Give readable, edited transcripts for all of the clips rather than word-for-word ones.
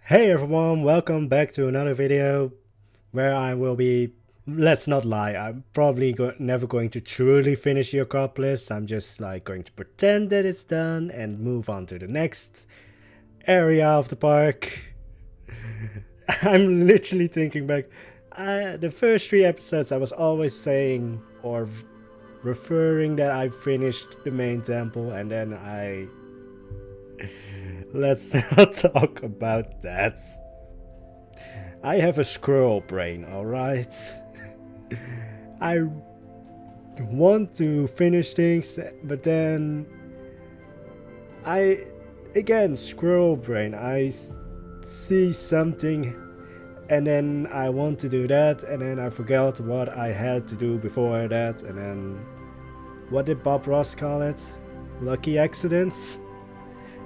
Hey everyone, welcome back to another video where I will be, let's not lie, I'm probably never going to truly finish the Acropolis. I'm just like going to pretend that it's done and move on to the next area of the park. I'm literally thinking back, the first 3 episodes I was always saying or referring that I finished the main temple, and then let's not talk about that. I have a squirrel brain, alright? I want to finish things, but then again, squirrel brain. See something and then I want to do that, and then I forgot what I had to do before that, and then what did Bob Ross call it? Lucky accidents?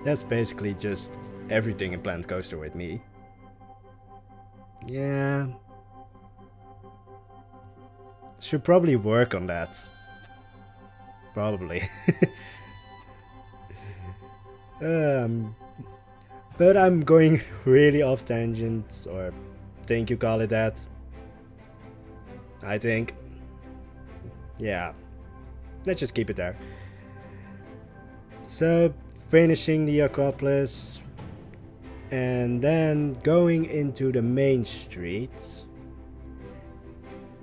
That's basically just everything in Plant Coaster with me. Yeah. Should probably work on that. Probably. But I'm going really off tangents, or think you call it that. I think. Yeah. Let's just keep it there. So, finishing the Acropolis, and then going into the main street.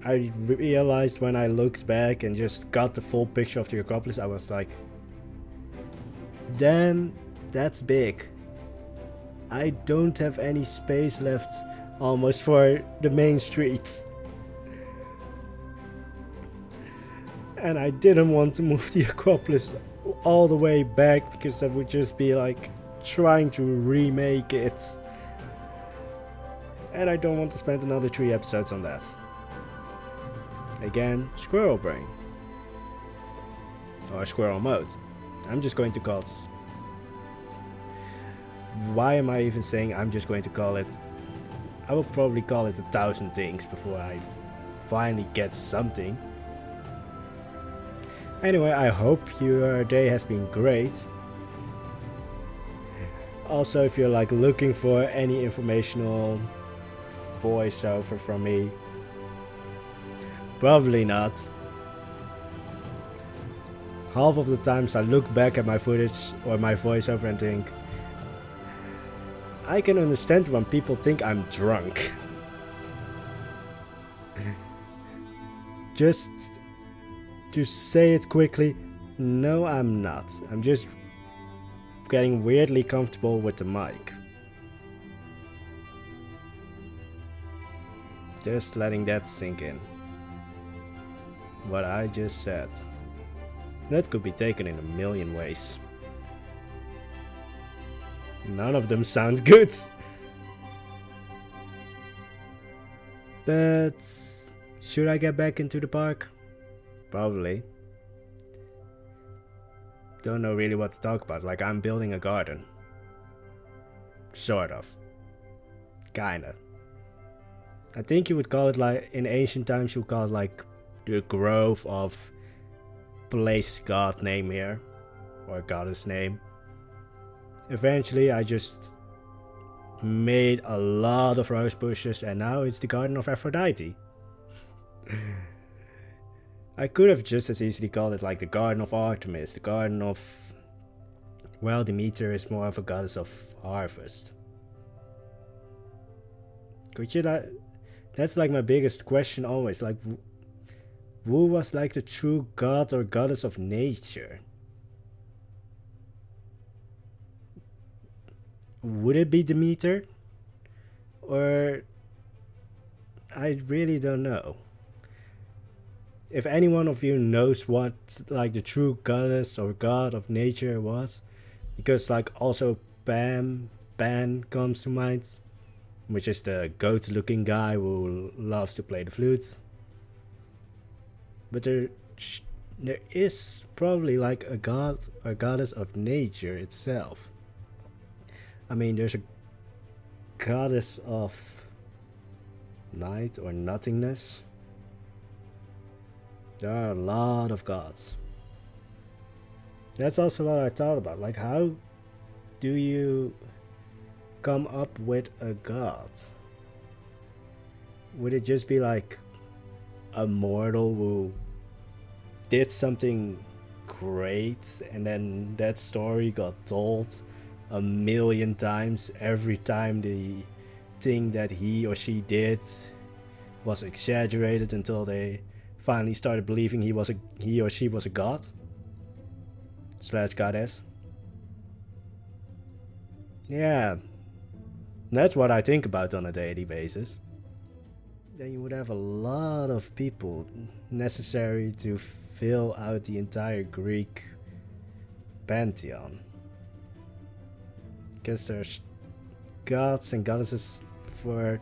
I realized when I looked back and just got the full picture of the Acropolis, I was like, damn, that's big. I don't have any space left almost for the main streets. And I didn't want to move the Acropolis all the way back, because that would just be like trying to remake it. And I don't want to spend another 3 episodes on that. Again, squirrel brain. Or squirrel mode. I'm just going to call it... Why am I even saying I'm just going to call it? I will probably call it 1,000 things before I finally get something. Anyway, I hope your day has been great. Also, if you're like looking for any informational voiceover from me, probably not. Half of the times I look back at my footage or my voiceover and think, I can understand when people think I'm drunk. Just to say it quickly, no, I'm not. I'm just getting weirdly comfortable with the mic. Just letting that sink in. What I just said. That could be taken in a million ways. None of them sound good. But should I get back into the park? Probably. Don't know really what to talk about. Like, I'm building a garden. Sort of. Kinda. I think you would call it, like, in ancient times you would call it like the grove of place god name here. Or goddess name. Eventually I just made a lot of rose bushes, and now it's the garden of Aphrodite. I could have just as easily called it like the garden of Artemis, the garden of... Well, Demeter is more of a goddess of harvest. Could you like... That's like my biggest question always, like... Who was like the true god or goddess of nature? Would it be Demeter? Or... I really don't know. If any one of you knows what like the true goddess or god of nature was, because like also Pan comes to mind, which is the goat looking guy who loves to play the flute. But there is probably like a god or goddess of nature itself. I mean, there's a goddess of night or nothingness. There are a lot of gods. That's also what I thought about. Like, how do you come up with a god? Would it just be like a mortal who did something great and then that story got told a million times every time the thing that he or she did was exaggerated until they finally started believing he or she was a god slash goddess? Yeah, that's what I think about on a daily basis. Then you would have a lot of people necessary to fill out the entire Greek pantheon. Because there's gods and goddesses for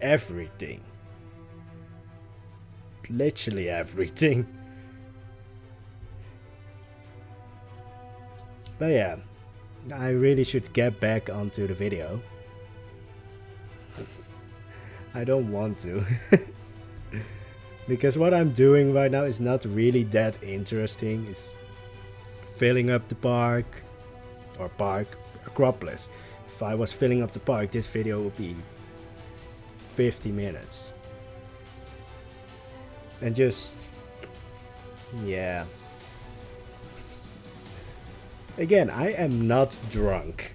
everything. Literally everything. But yeah, I really should get back onto the video. I don't want to. Because what I'm doing right now is not really that interesting. It's filling up the park. Or park, Acropolis. If I was filling up the park, this video would be 50 minutes. And just... yeah. Again, I am not drunk.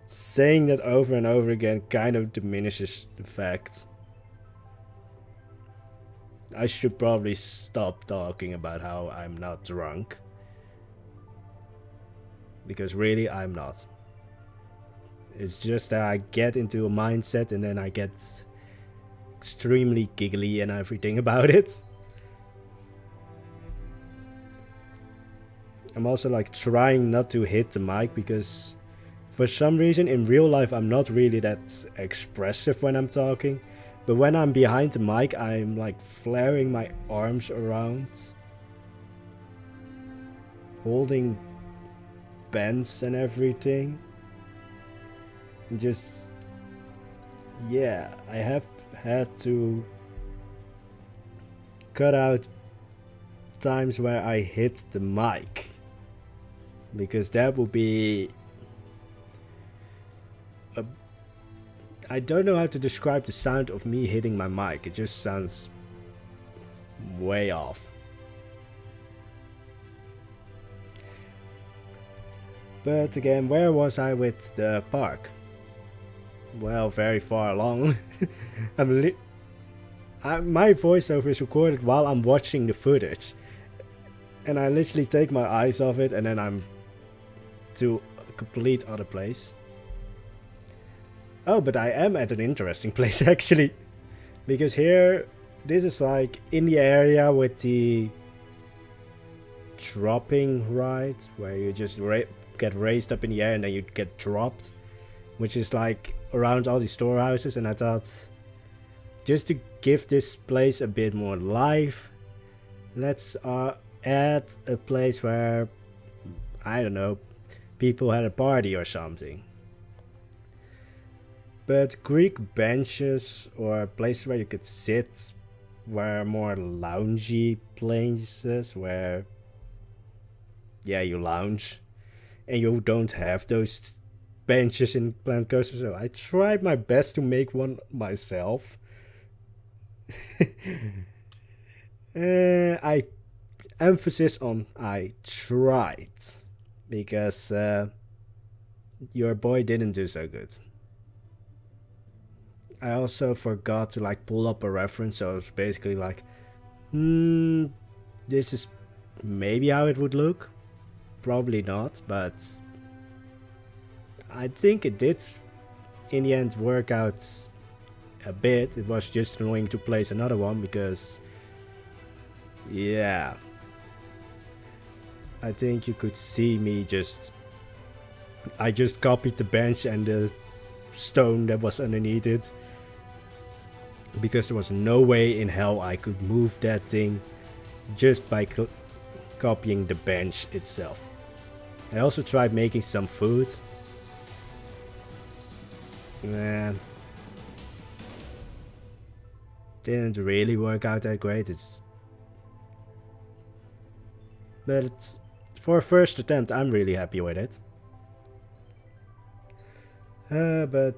Saying that over and over again kind of diminishes the fact. I should probably stop talking about how I'm not drunk. Because really, I'm not. It's just that I get into a mindset and then I get extremely giggly and everything about it. I'm also like trying not to hit the mic because for some reason in real life I'm not really that expressive when I'm talking. But when I'm behind the mic I'm like flaring my arms around. Holding pens and everything. And just... yeah, I have had to cut out times where I hit the mic. Because that would be... I don't know how to describe the sound of me hitting my mic. It just sounds way off. But again, where was I with the park? Well, very far along. My voiceover is recorded while I'm watching the footage. And I literally take my eyes off it and then I'm to a complete other place. Oh, but I am at an interesting place actually. Because here, this is like in the area with the dropping ride. Where you just get raised up in the air and then you get dropped. Which is like around all these storehouses. And I thought, just to give this place a bit more life, let's add a place where, I don't know, people had a party or something. But Greek benches or places where you could sit were more loungy places where, yeah, you lounge and you don't have those benches in Planet Coaster. So I tried my best to make one myself. I emphasis on I tried, because your boy didn't do so good. I also forgot to like pull up a reference, so I was basically like, this is maybe how it would look. Probably not, but I think it did in the end work out a bit. It was just annoying to place another one because, yeah, I think you could see me I just copied the bench and the stone that was underneath it, because there was no way in hell I could move that thing just by copying the bench itself. I also tried making some food. Man, didn't really work out that great. But For a first attempt, I'm really happy with it. But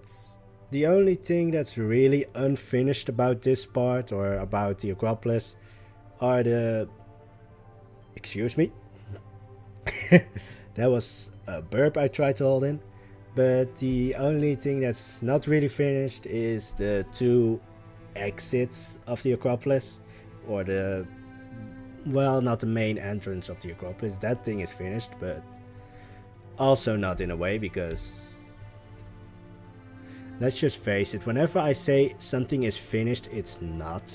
the only thing that's really unfinished about this part, or about the Acropolis, are the... Excuse me? That was a burp I tried to hold in. But the only thing that's not really finished is the 2 exits of the Acropolis. Or the... Well, not the main entrance of the Acropolis. That thing is finished, but also not in a way, because... Let's just face it, whenever I say something is finished, it's not.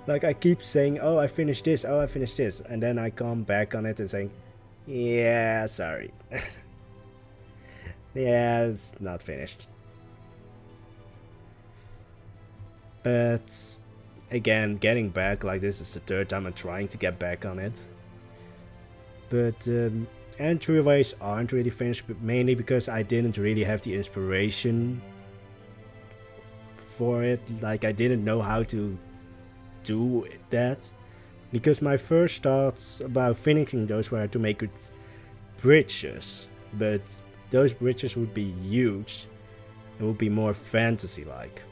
Like, I keep saying, oh, I finished this, oh, I finished this. And then I come back on it and saying, yeah, sorry. Yeah, it's not finished. But, again, getting back, like, this is the 3rd time I'm trying to get back on it. But, entryways aren't really finished, but mainly because I didn't really have the inspiration for it. Like, I didn't know how to do that, because my first thoughts about finishing those were to make it bridges, but those bridges would be huge. It would be more fantasy like.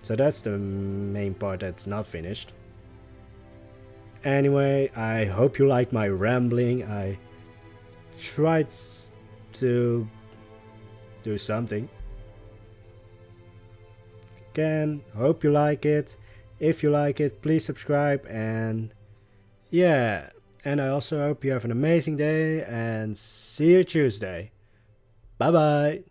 So that's the main part that's not finished. Anyway, I hope you like my rambling. I tried to do something. Again, hope you like it. If you like it, please subscribe, and yeah, and I also hope you have an amazing day, and see you Tuesday. Bye bye.